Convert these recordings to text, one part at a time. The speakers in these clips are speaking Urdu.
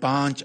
$5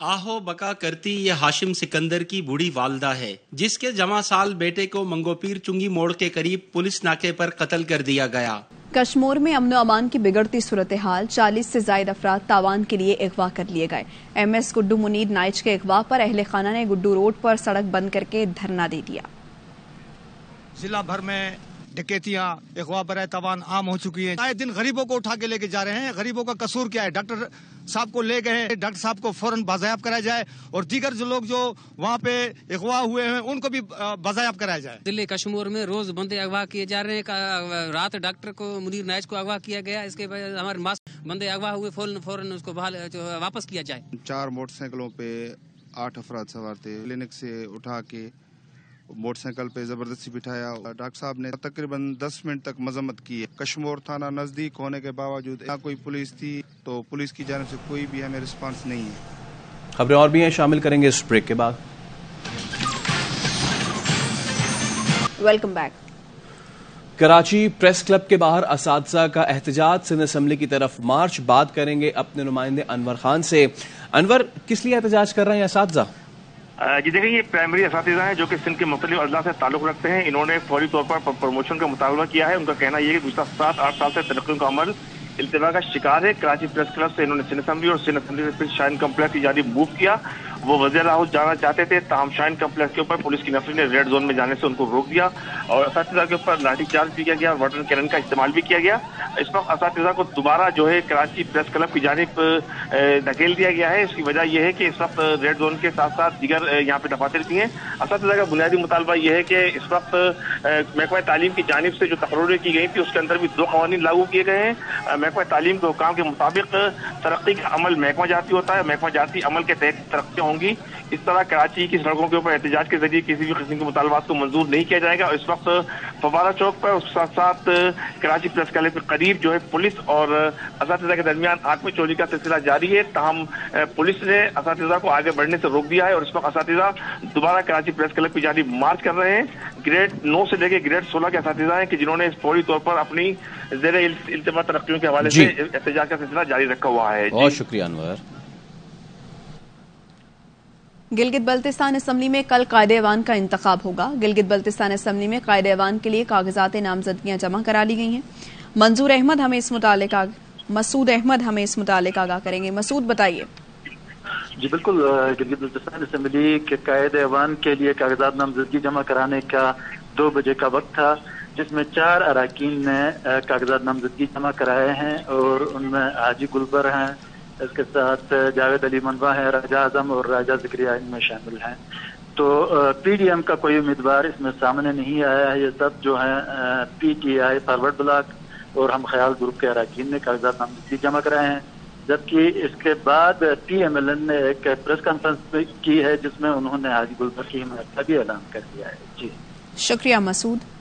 آہو بکا کرتی یہ ہاشم سکندر کی بوڑھی والدہ ہے، جس کے جمع سال بیٹے کو منگوپیر چنگی موڑ کے قریب پولیس ناکے پر قتل کر دیا گیا۔ کشمور میں امن و امان کی بگڑتی صورتحال، 40 سے زائد افراد تاوان کے لیے اغوا کر لیے گئے۔ ایم ایس گڈو منیر نائچ کے اغوا پر اہل خانہ نے گڈو روڈ پر سڑک بند کر کے دھرنا دے دیا۔ ضلع بھر میں ڈکیتیاں، اغوا برائے تاوان عام ہو چکی ہیں۔ آئے دن غریبوں کو اٹھا کے لے کے جا رہے ہیں۔ غریبوں کا قصور کیا ہے؟ ڈاکٹر صاحب کو لے گئے، ڈاکٹر صاحب کو فوراً بازیاب کرایا جائے، اور دیگر جو لوگ جو وہاں پہ اغوا ہوئے ہیں ان کو بھی بازیاب کرایا جائے۔ ضلع کشمور میں روز بندے اغوا کیے جا رہے ہیں۔ رات ڈاکٹر کو منیر نائچ کو اغوا کیا گیا، اس کے بعد ہمارے بندے اغوا ہوئے، فوراً اس کو واپس کیا جائے۔ 4 موٹر سائیکلوں پہ 8 افراد سوار تھے، کلینک سے اٹھا کے موٹر سائیکل پہ زبردستی بٹھایا۔ ڈاکٹر صاحب نے تقریباً 10 منٹ تک مذمت کی۔ کشمور تھانہ نزدیک ہونے کے باوجود نہ کوئی پولیس تھی، تو پولیس کی جانب سے کوئی بھی ہمیں رسپانس نہیں ہے۔ خبریں اور بھی ہیں، شامل کریں گے اس بریک کے بعد۔ Welcome back. Karachi press club کے باہر اساتذہ کا احتجاج، سندھ اسمبلی کی طرف مارچ۔ بات کریں گے اپنے نمائندے انور خان سے۔ انور، کس لیے احتجاج کر رہے ہیں اساتذہ؟ جی دیکھیں، یہ پرائمری اساتذہ ہیں جو کہ سندھ کے مختلف اضلاع سے تعلق رکھتے ہیں۔ انہوں نے فوری طور پر پروموشن کا مطالبہ کیا ہے۔ ان کا کہنا یہ ہے کہ گزشتہ 7-8 سال سے ترقیوں کا عمل التوا کا شکار ہے۔ کراچی پریس کلب سے انہوں نے سندھ اسمبلی اور سندھ اسمبلی سے پھر شاہین کمپلیکس کی جانب موو کیا۔ وہ وزیر ہاؤس جانا چاہتے تھے، تاہم شاہین کمپلیکس کے اوپر پولیس کی نفری نے ریڈ زون میں جانے سے ان کو روک دیا، اور اساتذہ کے اوپر لاٹھی چارج بھی کیا گیا اور واٹر کینن کا استعمال بھی کیا گیا۔ اس وقت اساتذہ کو دوبارہ جو ہے کراچی پریس کلب کی جانب دھکیل دیا گیا ہے۔ اس کی وجہ یہ ہے کہ اس وقت ریڈ زون کے ساتھ ساتھ دیگر یہاں پہ دفاتر بھی ہیں۔ اساتذہ کا بنیادی مطالبہ یہ ہے کہ اس وقت محکمہ تعلیم کی جانب سے جو تقرری کی گئی تھی اس کے اندر بھی 2 قوانین لاگو کیے گئے ہیں۔ محکمہ تعلیم کے حکام کے مطابق ترقی کا عمل محکمہ جاتی ہوتا ہے، محکمہ جاتی عمل کے تحت ترقیاں ہوں گی۔ اس طرح کراچی کی سڑکوں کے اوپر احتجاج کے ذریعے کسی بھی قسم کے مطالبات کو منظور نہیں کیا جائے گا۔ اس وقت فوارہ چوک پر، اس کے ساتھ ساتھ کراچی پریس کلب کے قریب جو ہے پولیس اور اساتذہ کے درمیان آنکھ میں چولی کا سلسلہ جاری ہے، تاہم پولیس نے اساتذہ کو آگے بڑھنے سے روک دیا ہے، اور اس وقت اساتذہ دوبارہ کراچی پریس کلب کی جانب مارچ کر رہے ہیں۔ گریڈ 9 سے لے کے گریڈ 16 کے اساتذہ ہیں کہ جنہوں نے فوری طور پر اپنی زیر التوا ترقیوں کے حوالے سے احتجاج کا سلسلہ جاری رکھا ہوا ہے۔ بہت شکریہ انور۔ گلگت بلتستان اسمبلی میں کل قائد ایوان کا انتخاب ہوگا۔ گلگت بلتستان اسمبلی میں قائد ایوان کے لیے کاغذات نامزدگیاں جمع کرا لی گئی ہیں۔ مسعود احمد ہمیں اس متعلق آگاہ کریں گے۔ مسعود، بتائیے۔ جی بالکل، گلگت بلتستان اسمبلی کے قائد ایوان کے لیے کاغذات نامزدگی جمع کرانے کا 2 بجے کا وقت تھا، جس میں 4 اراکین نے کاغذات نامزدگی جمع کرائے ہیں، اور ان میں حاجی گلبر ہیں، اس کے ساتھ جاوید علی منوا ہے، راجہ اعظم اور راجہ ذکریہ ان میں شامل ہیں۔ تو پی ڈی ایم کا کوئی امیدوار اس میں سامنے نہیں آیا ہے۔ یہ سب جو ہیں P T I forward block اور ہم خیال گروپ کے اراکین نے کاغذات نامزدگی جمع کرائے ہیں، جبکہ اس کے بعد پی ایم ایل این نے ایک پریس کانفرنس کی ہے جس میں انہوں نے حاجی گلبر کی حمایت کا بھی اعلان کر دیا ہے۔ جی شکریہ مسعود۔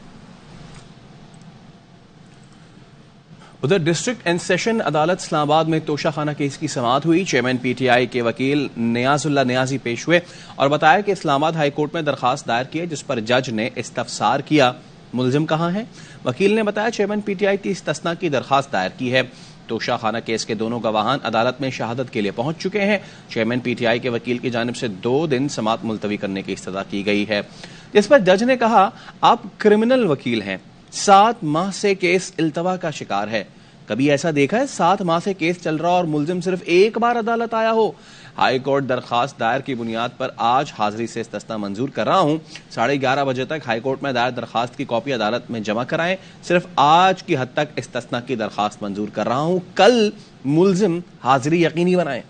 ادھر ڈسٹرکٹ اینڈ سیشن عدالت اسلام آباد میں توشہ خانہ کیس کی سماعت ہوئی۔ چیئرمین پی ٹی آئی کے وکیل نیاز اللہ نیازی پیش ہوئے اور بتایا کہ اسلام آباد ہائی کورٹ میں درخواست دائر کی ہے جس پر جج نے استفسار کیا، ملزم کہاں ہے؟ وکیل نے بتایا چیئرمین پی ٹی آئی 30 استثناء کی درخواست دائر کی ہے۔ توشہ خانہ کیس کے دونوں گواہان عدالت میں شہادت کے لیے پہنچ چکے ہیں۔ چیئرمین پی ٹی آئی کے وکیل کی جانب سے 2 دن سماعت ملتوی کرنے کی استدعا کی گئی ہے، جس پر جج نے کہا آپ کرمنل وکیل ہیں، 7 ماہ سے کیس التوا کا شکار ہے۔ کبھی ایسا دیکھا ہے 7 ماہ سے کیس چل رہا اور ملزم صرف ایک بار عدالت آیا ہو؟ ہائی کورٹ درخواست دائر کی بنیاد پر آج حاضری سے استثناء منظور کر رہا ہوں۔ 11:30 بجے تک ہائی کورٹ میں دائر درخواست کی کاپی عدالت میں جمع کرائیں۔ صرف آج کی حد تک استثناء کی درخواست منظور کر رہا ہوں، کل ملزم حاضری یقینی بنائیں۔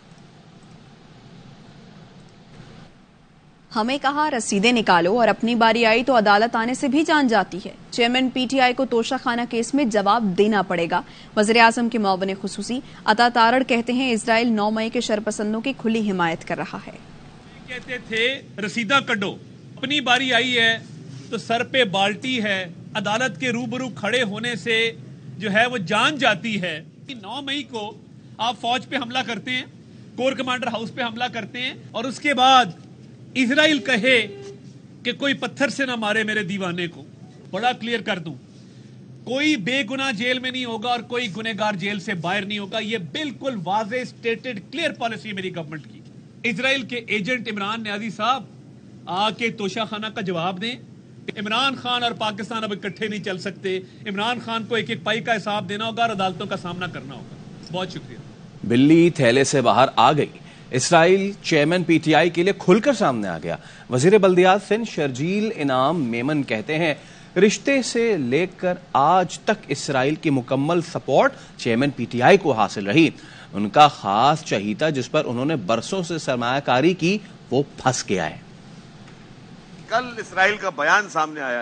ہمیں کہا رسیدیں نکالو اور اپنی باری آئی تو عدالت آنے سے بھی جان جاتی ہے۔ چیئرمین پی ٹی آئی کو توشہ خانہ کیس میں جواب دینا پڑے گا۔ وزیر اعظم کے معاون خصوصی عطا تارڑ کہتے ہیں اسرائیل 9 مئی کے شرپسندوں کی کھلی حمایت کر رہا ہے۔ کہتے تھے رسیدہ کڈو، اپنی باری آئی ہے تو سر پہ بالٹی ہے، عدالت کے روبرو کھڑے ہونے سے جو ہے وہ جان جاتی ہے کہ 9 مئی کو آپ فوج پہ حملہ کرتے ہیں، کور کمانڈر ہاؤس پہ حملہ کرتے ہیں، اور اس کے بعد اسرائیل کہے کہ کوئی پتھر سے نہ مارے میرے دیوانے کو۔ بڑا کلیئر کر دوں، کوئی بے گناہ جیل میں نہیں ہوگا اور کوئی گنہگار جیل سے باہر نہیں ہوگا۔ یہ بالکل واضح اسٹیٹڈ کلیئر پالیسی ہے میری گورنمنٹ کی۔ اسرائیل کے ایجنٹ عمران نیازی صاحب آ کے توشہ خانہ کا جواب دیں. عمران خان اور پاکستان اب اکٹھے نہیں چل سکتے. عمران خان کو ایک ایک پائی کا حساب دینا ہوگا اور عدالتوں کا سامنا کرنا ہوگا. بہت شکریہ. بلی تھیلے سے باہر آ گئی. اسرائیل چیئرمین پی ٹی آئی کے لیے کھل کر سامنے آ گیا. وزیر بلدیات سندھ شرجیل انعام میمن کہتے ہیں رشتے سے لے کر آج تک اسرائیل کی مکمل support chairman P T I کو حاصل رہی. ان کا خاص چہیتا جس پر انہوں نے برسوں سے سرمایہ کاری کی وہ پھنس گیا ہے. کل اسرائیل کا بیان سامنے آیا ہے